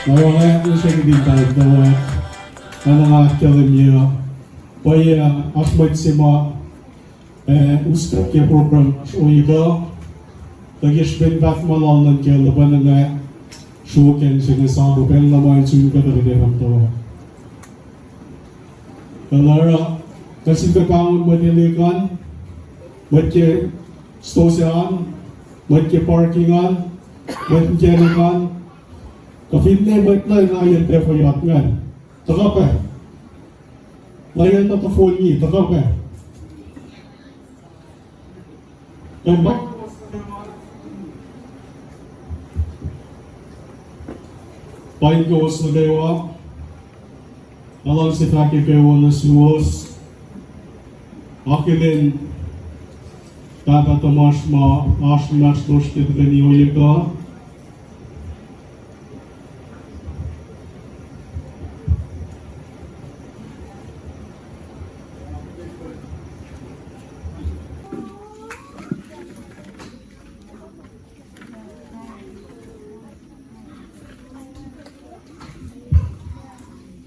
Nawala ko sa gititag na mga kalimya paya asmat sima ustad ke program uiga tagish ben bak malalnan ke laban na shuken sine sabu ben lamay suga da deram to kalara kasi ka kaun madilikan matke stosyan matke parkingan matke jerikan Kafinne baitla ngayon te fayat ngan. Takape. Ngayon na kafulni, takape. Kamba. Pain ko sa dewa. Alang si Taki kewa na suwas. Akilin tata tamash ma ashmash doshkit gani oyika.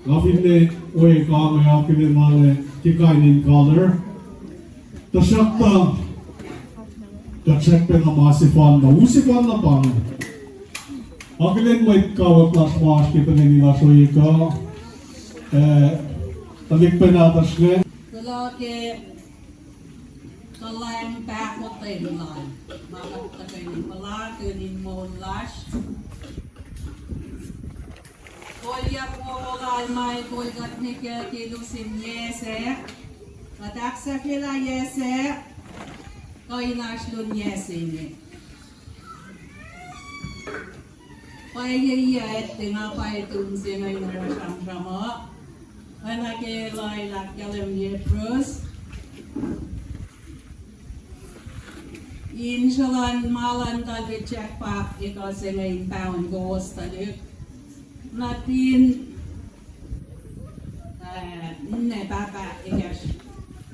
Kafinne way kame akine male kikainin color. Tashakta tachekpe na masifan na usifan na pang. Akine may kawat las mas kita nila soyika. Talikpe na tashne. Kalau ke kalau yang back waktu itu lah, malah kita ini malah ini mau lash. Kolya puolal mai kolgat nikel kilusin yese. Ataksa kila yese. Kainash lun yese ni. Paya et tinga pay tunsi na inarasham shama. Anake lai lakkalem ye prus. Inshallah malan talvi check pa ikase ngayon pound goes talip. Natin ne baba ikas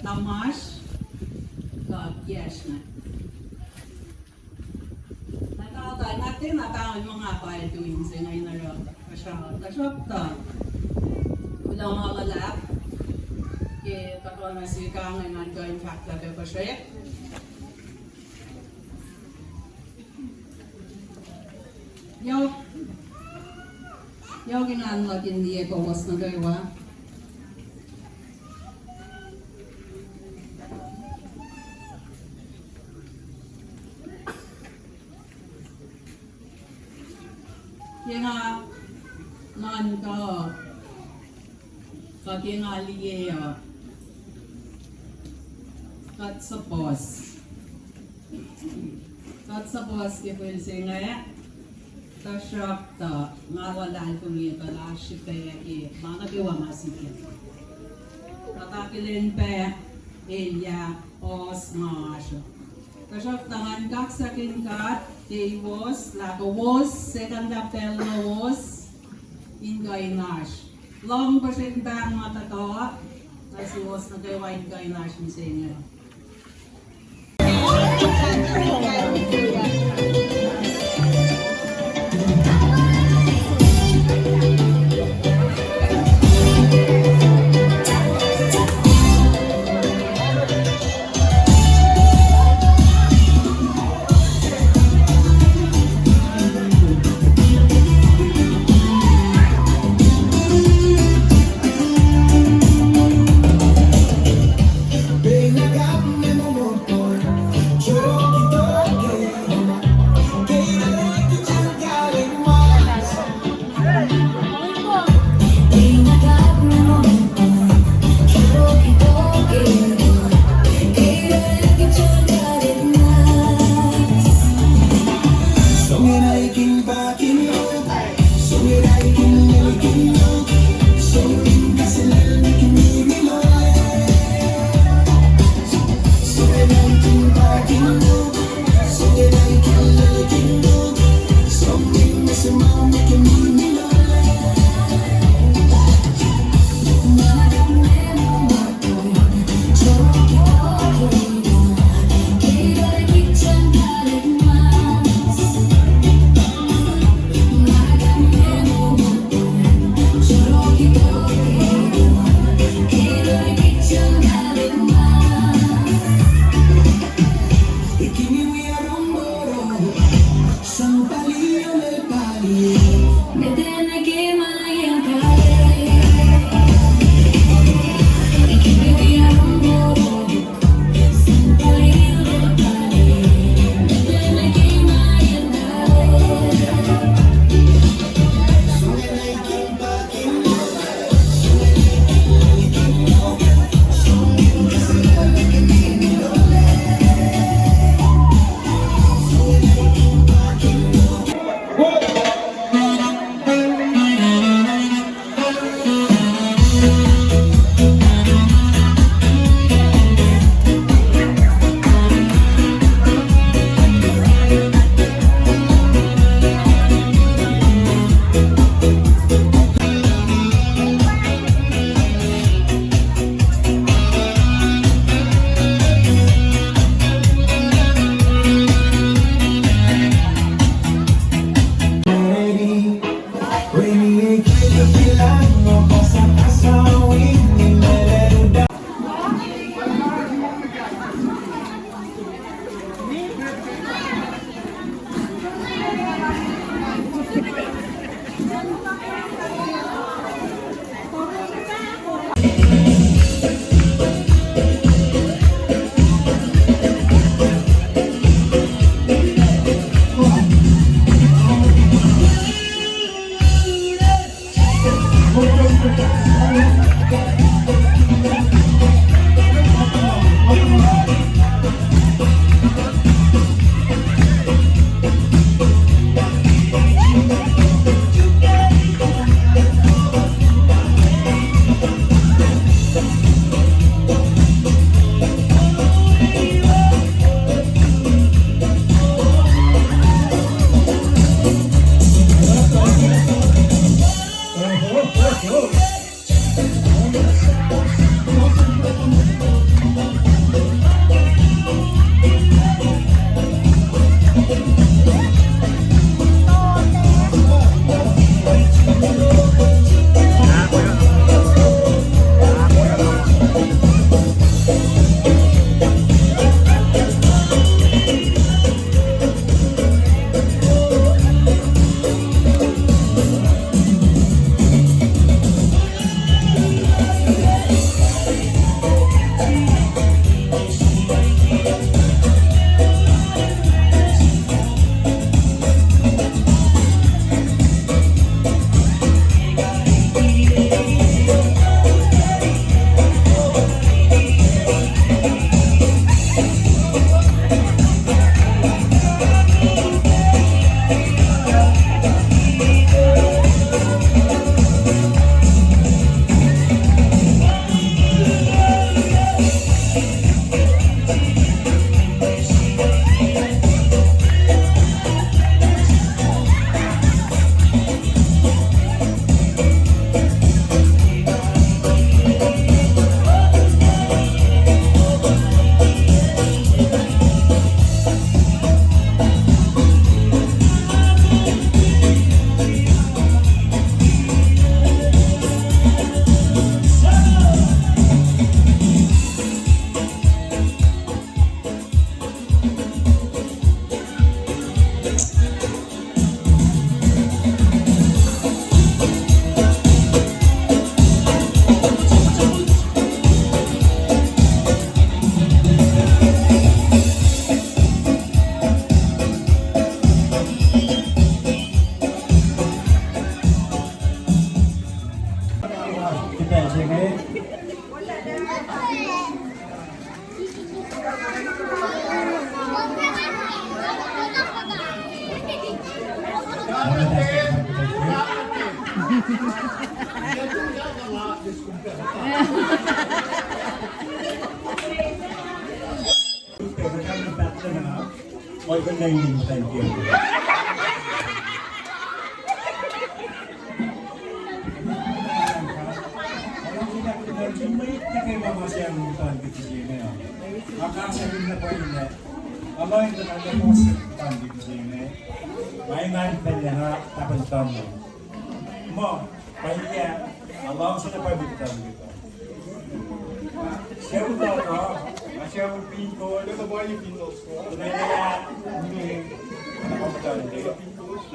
tamas ka yes na. Nakalta natin na taon mga pay tuwing sa ngayon na kasya ta. Ulang mga lap ke katong nasika ngayon going fakta ke Kosrae. Jokin anlakin die kovas na kaiwa. Yenga man ka katinga liya kat sapos ke pwede singa Tashakta mawalan ko niya kalaship kaya mga gawa masikip. Kakakilin pa Elia os maasyo. Tashakta man kaksakin kat was lako was second apel na was ingay nash. Long pa siya ba ang matatawa kasi was na gawa ingay nash ni Senyor. Tomorrow Organizing, thank you.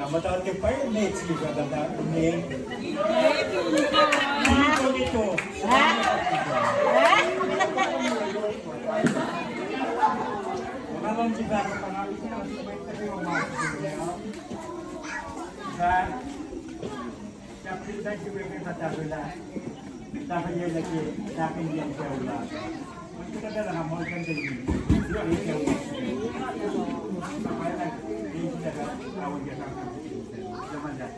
Namataan ke par mates ni kada ni. Ito. Malam juga pangalit na sabay tayo mga. Kapit na siya may patabula. Dapat niya lagi dapat niya siya wala. Mungkin kada lang mo kan din. Dia ni siya. Kaya lang din siya awag niya sa. Zaman dah.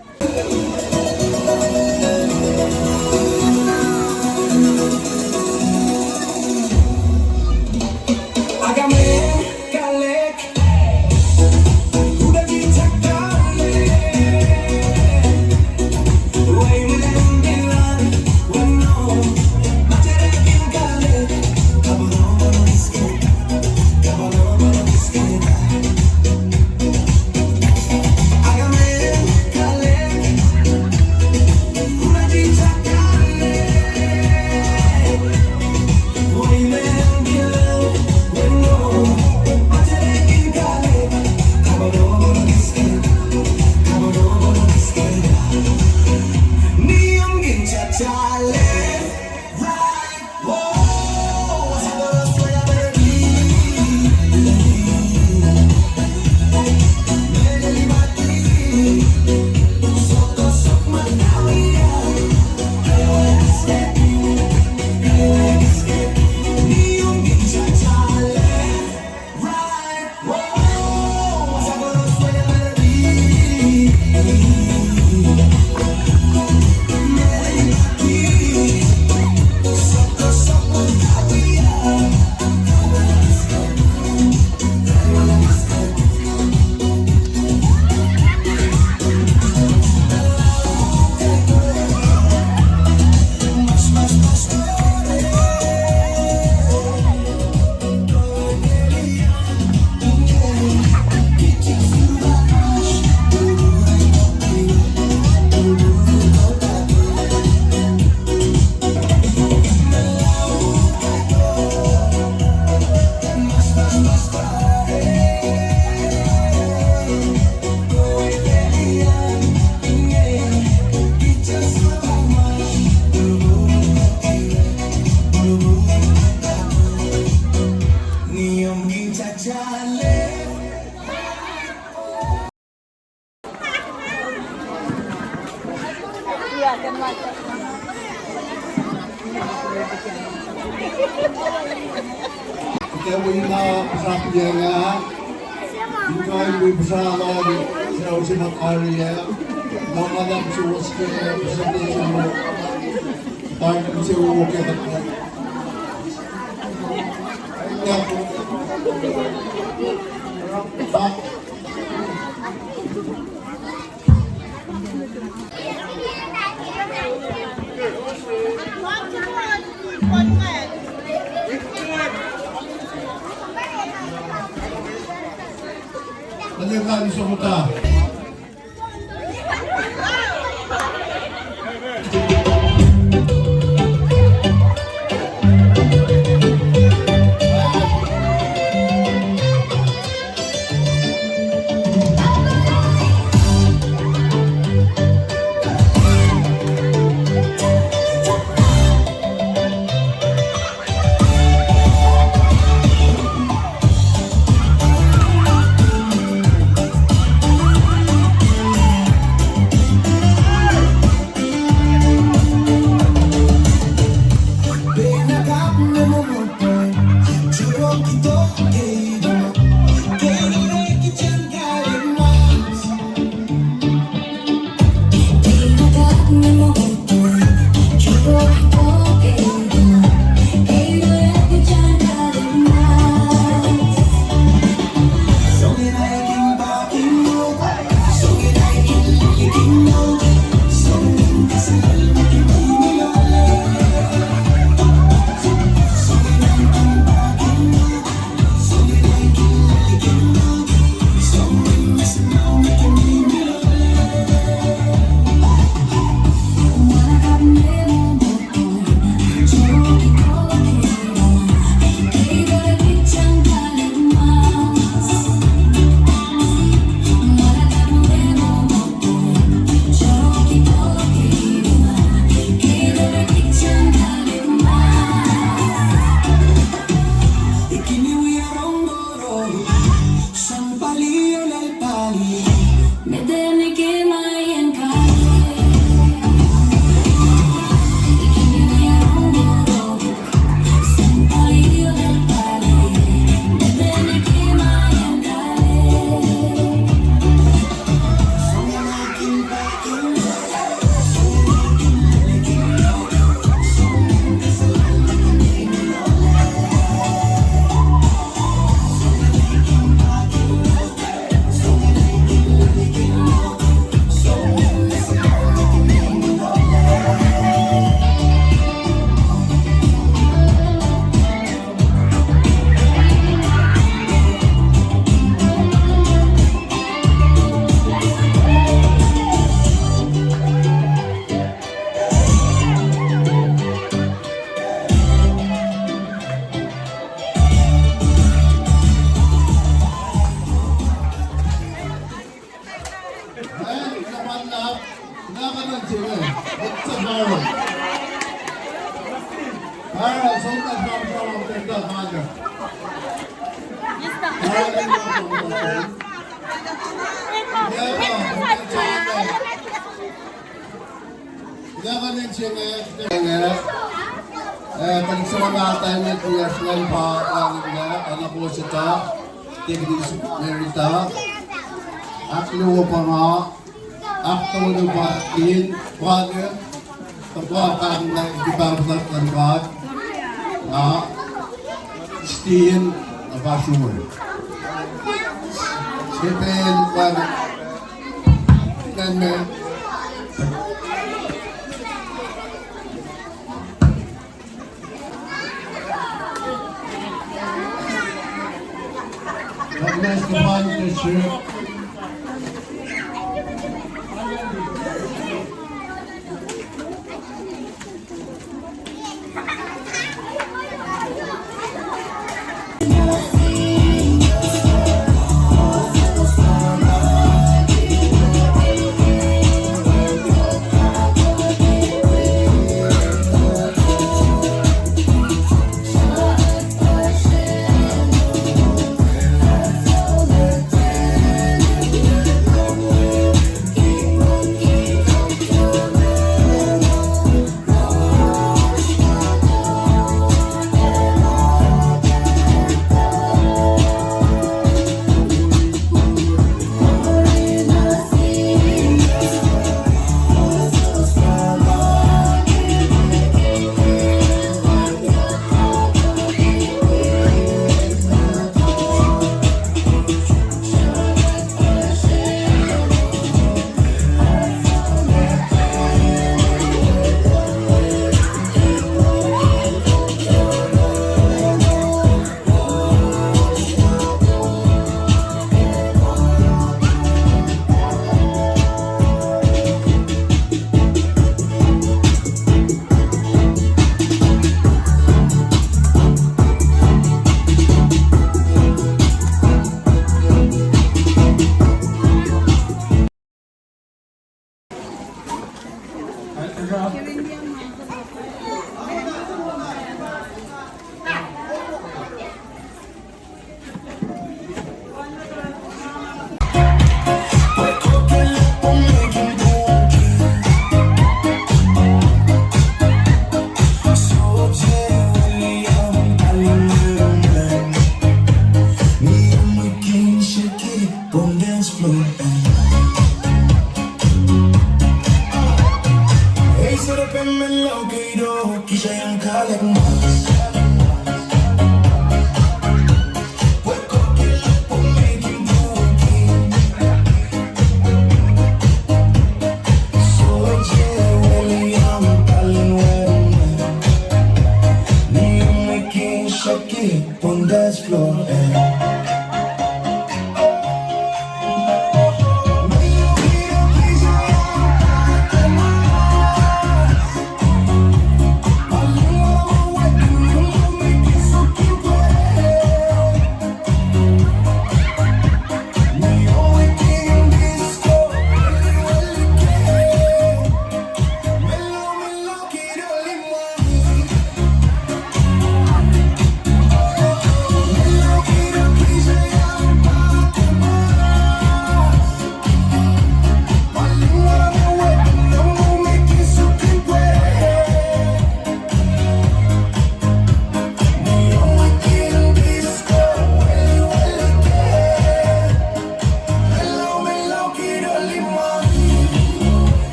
Kaya mo yung nakapasap niya nga, yung kaya mo yung pasama sa usinang area, namanap siya was kaya presentation mo, tayo kami siya umukit at kaya po, Nalikan sa muta. And naman na, nakanan sila. It's a barrel. Barrel, so that's not from the mother. Barrel na from the mother. Nakanan sila. Pagsamanatan ng Tiaslan pa ang anak ko siya, Tigris Merita, Aklo pa nga, Akto ng Batin, Father, Tapos kang nag-ibang ng God, Stiin, Abasur. Sipin, Kanme, Let's go on the trip.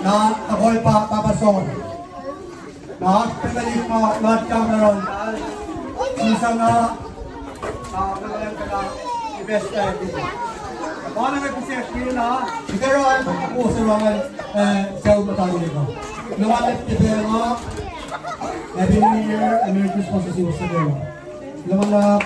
na ako pa papasok. Na pinalik mo lahat kang meron. Isa na kagalang ka na i-best time. Baka na may posesyon na. Pero ako sa mga sell matalo nito. Lumalit kita nga. Happy New Year and Merry Christmas sa siwas sa kayo. Lumalap.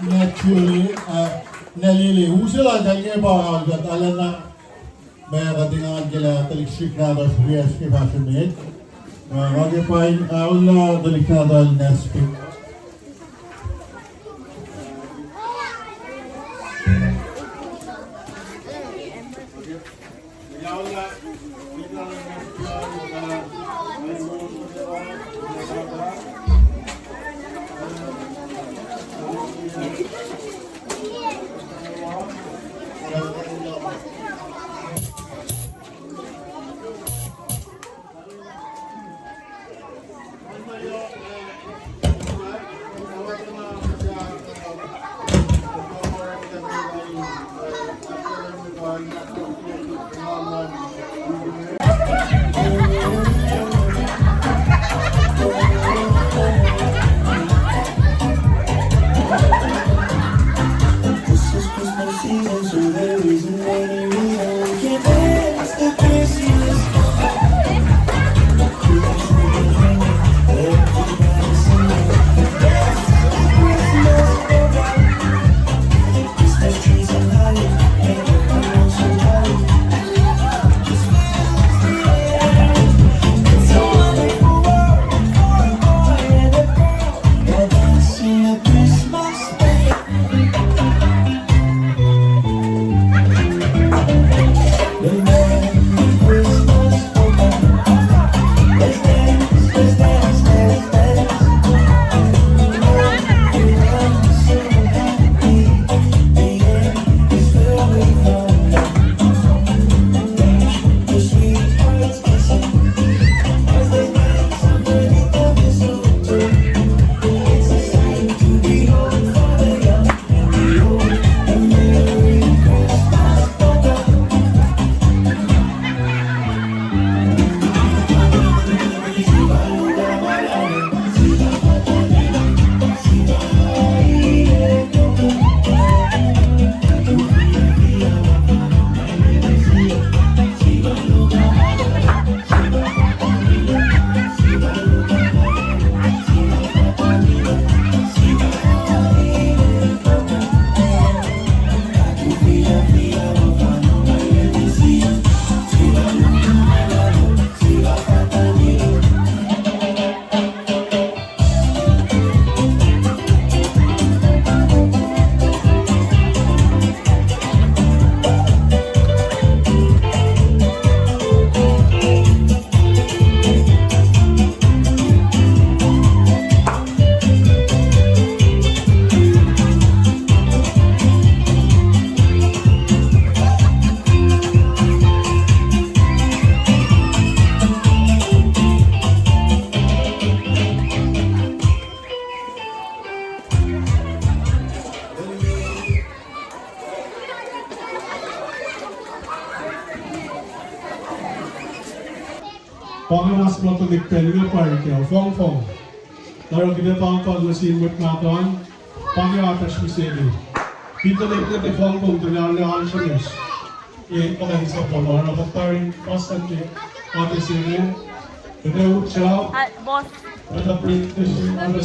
Naturally, nalilihusan ang iba at alam na may katingan kila taliksikrado sa BSP Fashion Magipay, wala delikado al Nespi. Panganas mo to nikpen nga parke, fong fong. Laro kita tang pa lusin with matan, pangatas miseli. Kita nikpen te fong fong to na hanshanis. Okay, sa polo na pagparing constantly. Ate sini, kita ucap. Boss. Ada British, ada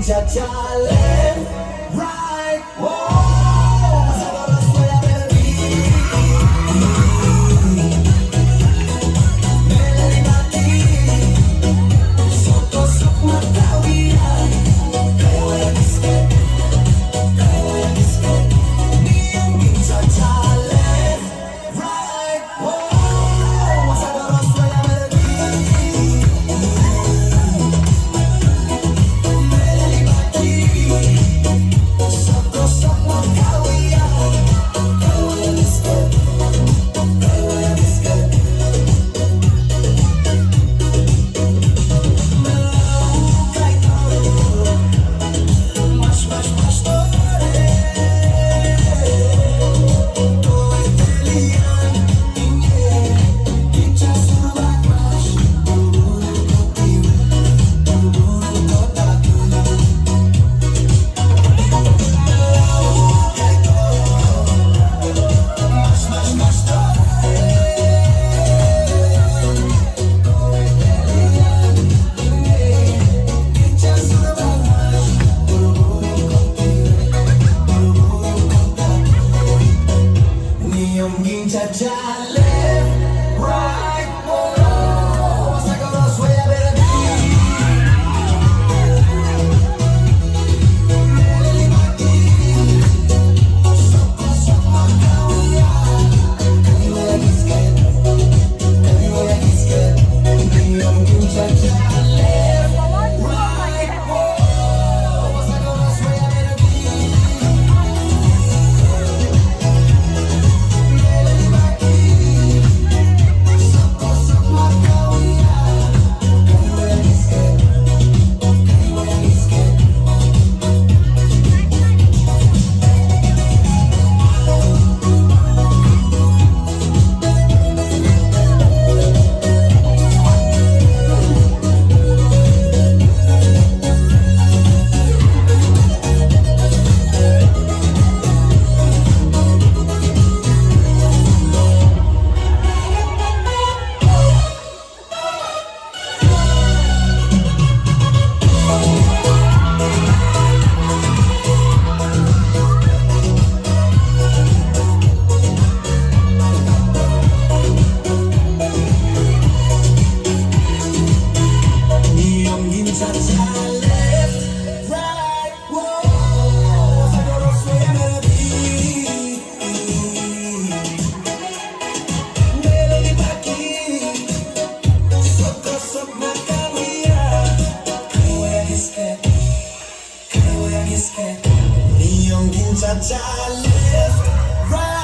cha-cha, left, right, whoa. Pasando suena melody. Melody mati. Sok matawian. Kaya wala disket. Kaya wala disket. Niyong cha-cha, left, right, whoa. Pasando suena melody. Melody mati. Sok matawian. Kaya wala disket. Kaya wala disket. Cha-cha, left, right, whoa. Saco los voy a ver aquí. Melody mati. Sok matawian. Kaya wala disket. Kaya wala disket. Niyong cha-cha, left, right, whoa. Saco los voy a ver aquí. Melody mati. Sok matawian. Kaya wala disket. Kaya wala disket. Niyong cha-cha, left, right, whoa. Saco los voy a ver aquí. Melody mati. Sok matawian. Kaya wala disket. Kaya wala disket. Niyong cha-cha, left, right.